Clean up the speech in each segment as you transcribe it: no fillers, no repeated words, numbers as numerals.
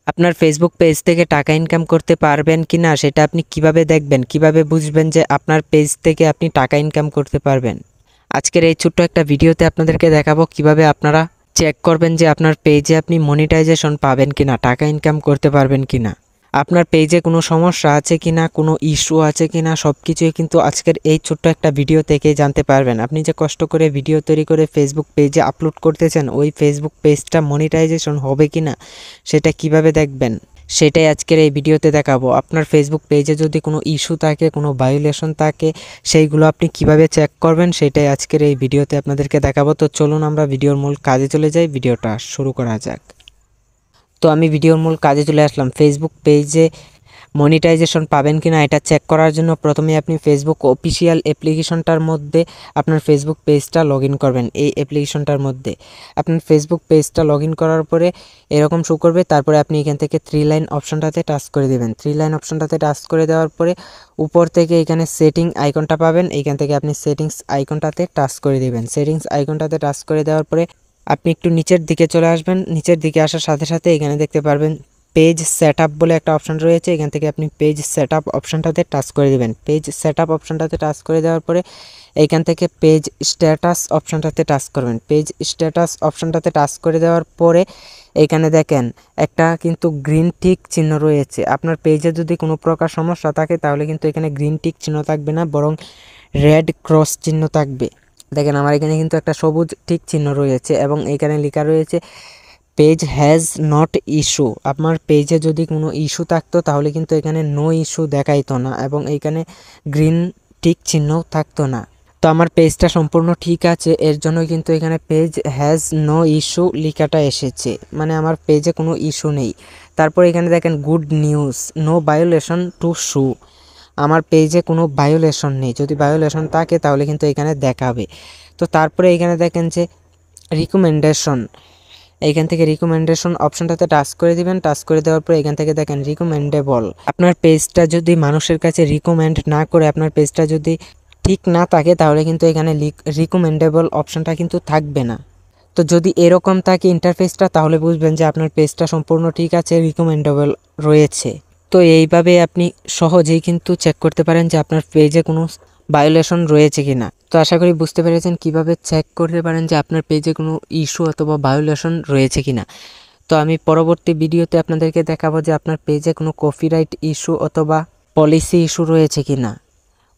আপনার Facebook page থেকে টাকা ইনকাম করতে পারবেন কিনা সেটা আপনি কিভাবে দেখবেন, কিভাবে বুঝবেন যে আপনার পেজ থেকে আপনি টাকা ইনকাম করতে পারবেন। আজকের এই ছোট্ট একটা ভিডিওতে আপনাদেরকে দেখাবো কিভাবে আপনারা চেক করবেন যে আপনার পেজে আপনি মনিটাইজেশন পাবেন কিনা, টাকা ইনকাম করতে পারবেন কিনা, আপনার পেজে কোনো সমস্যা আছে কিনা, কোনো ইস্যু আছে কিনা, সব কিছুই কিন্তু আজকের এই ছোট্ট একটা ভিডিও থেকে জানতে পারবেন। আপনি যে কষ্ট করে ভিডিও তৈরি করে ফেসবুক পেজে আপলোড করতেছেন, ওই ফেসবুক পেজটা মনিটাইজেশন হবে কিনা সেটা কিভাবে দেখবেন সেটাই আজকের এই ভিডিওতে দেখাবো। আপনার ফেসবুক পেজে যদি কোনো ইস্যু থাকে, কোনো ভায়োলেশন থাকে, সেইগুলো আপনি কিভাবে চেক করবেন সেটাই আজকের এই ভিডিওতে আপনাদেরকে দেখাবো। তো চলুন আমরা ভিডিওর মূল কাজে চলে যাই, ভিডিওটা শুরু করা যাক। তো আমি ভিডিওর মূল কাজে চলে আসলাম। ফেসবুক পেজে মনিটাইজেশন পাবেন কিনা এটা চেক করার জন্য প্রথমে আপনি ফেসবুক অফিসিয়াল অ্যাপ্লিকেশনটার মধ্যে আপনার ফেসবুক পেজটা লগ ইন করবেন। এই অ্যাপ্লিকেশনটার মধ্যে আপনার ফেসবুক পেজটা লগ ইন করার পরে এরকম শো করবে। তারপরে আপনি এখান থেকে 3 লাইন অপশনটাতে টাচ করে দেবেন। 3 লাইন অপশনটাতে টাচ করে দেওয়ার পরে উপর থেকে এখানে সেটিং আইকনটা পাবেন। এইখান থেকে আপনি সেটিংস আইকনটাতে টাচ করে দেবেন। সেটিংস আইকনটাতে টাচ করে দেওয়ার পরে আপনি একটু নিচের দিকে চলে আসবেন। নিচের দিকে আসার সাথে সাথে এখানে দেখতে পারবেন পেজ সেটআপ বলে একটা অপশন রয়েছে। এখান থেকে আপনি পেজ সেটআপ অপশনটাতে টাচ করে দেবেন। পেজ সেটআপ অপশনটাতে টাচ করে দেওয়ার পরে এইখান থেকে পেজ স্ট্যাটাস অপশনটাতে টাচ করবেন। পেজ স্ট্যাটাস অপশনটাতে টাচ করে দেওয়ার পরে এইখানে দেখেন একটা কিন্তু গ্রিন টিক চিহ্ন রয়েছে। আপনার পেজে যদি কোনো প্রকার সমস্যা থাকে তাহলে কিন্তু এখানে গ্রিন টিক চিহ্ন থাকবে না, বরং রেড ক্রস চিহ্ন থাকবে। দেখেন আমার এখানে কিন্তু একটা সবুজ টিক চিহ্ন রয়েছে এবং এখানে লেখা রয়েছে পেজ হ্যাজ নট ইস্যু। আপনার পেজে যদি কোনো ইস্যু থাকতো তাহলে কিন্তু এখানে নো ইস্যু দেখাইতো না এবং এইখানে গ্রিন টিক চিহ্নও থাকতো না। তো আমার পেজটা সম্পূর্ণ ঠিক আছে, এর জন্য কিন্তু এখানে পেজ হ্যাজ নো ইস্যু লেখাটা এসেছে, মানে আমার পেজে কোনো ইস্যু নেই। তারপর এখানে দেখেন good news, no violation to show. আমার পেজে কোনো ভায়োলেশন নেই, যদি ভায়োলেশন থাকে তাহলে কিন্তু এখানে দেখাবে। তো তারপরে এখানে দেখেন যে রিকমেন্ডেশন, এইখান থেকে রিকমেন্ডেশন অপশনটাতে টাচ করে দিবেন। টাচ করে দেওয়ার পর এখান থেকে দেখেন রিকমেন্ডেবল। আপনার পেজটা যদি মানুষের কাছে রিকমেন্ড না করে, আপনার পেজটা যদি ঠিক না থাকে তাহলে কিন্তু এখানে রিকমেন্ডেবল অপশনটা কিন্তু থাকবে না। তো যদি এরকম থাকে ইন্টারফেসটা তাহলে বুঝবেন যে আপনার পেজটা সম্পূর্ণ ঠিক আছে, রিকমেন্ডেবল রয়েছে। তো এইভাবে আপনি সহজেই কিন্তু চেক করতে পারেন যে আপনার পেজে কোনো ভায়োলেশন রয়েছে কিনা। তো আশা করি বুঝতে পেরেছেন কিভাবে চেক করতে পারেন যে আপনার পেজে কোনো ইস্যু অথবা ভায়োলেশন রয়েছে কিনা। তো আমি পরবর্তী ভিডিওতে আপনাদেরকে দেখাবো যে আপনার পেজে কোনো কপিরাইট ইস্যু অথবা পলিসি ইস্যু রয়েছে কিনা।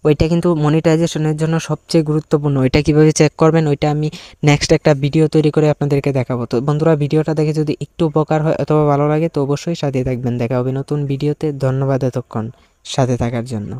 ওইটা কিন্তু মনিটাইজেশনের জন্য সবচেয়ে গুরুত্বপূর্ণ। ওইটা কিভাবে চেক করবেন ওইটা আমি নেক্সট একটা ভিডিও তৈরি করে আপনাদেরকে দেখাবো। তো বন্ধুরা, ভিডিওটা দেখে যদি একটু উপকার হয় অথবা ভালো লাগে তো অবশ্যই সাথে থাকবেন। দেখা হবে নতুন ভিডিওতে। ধন্যবাদ এতক্ষণ সাথে থাকার জন্য।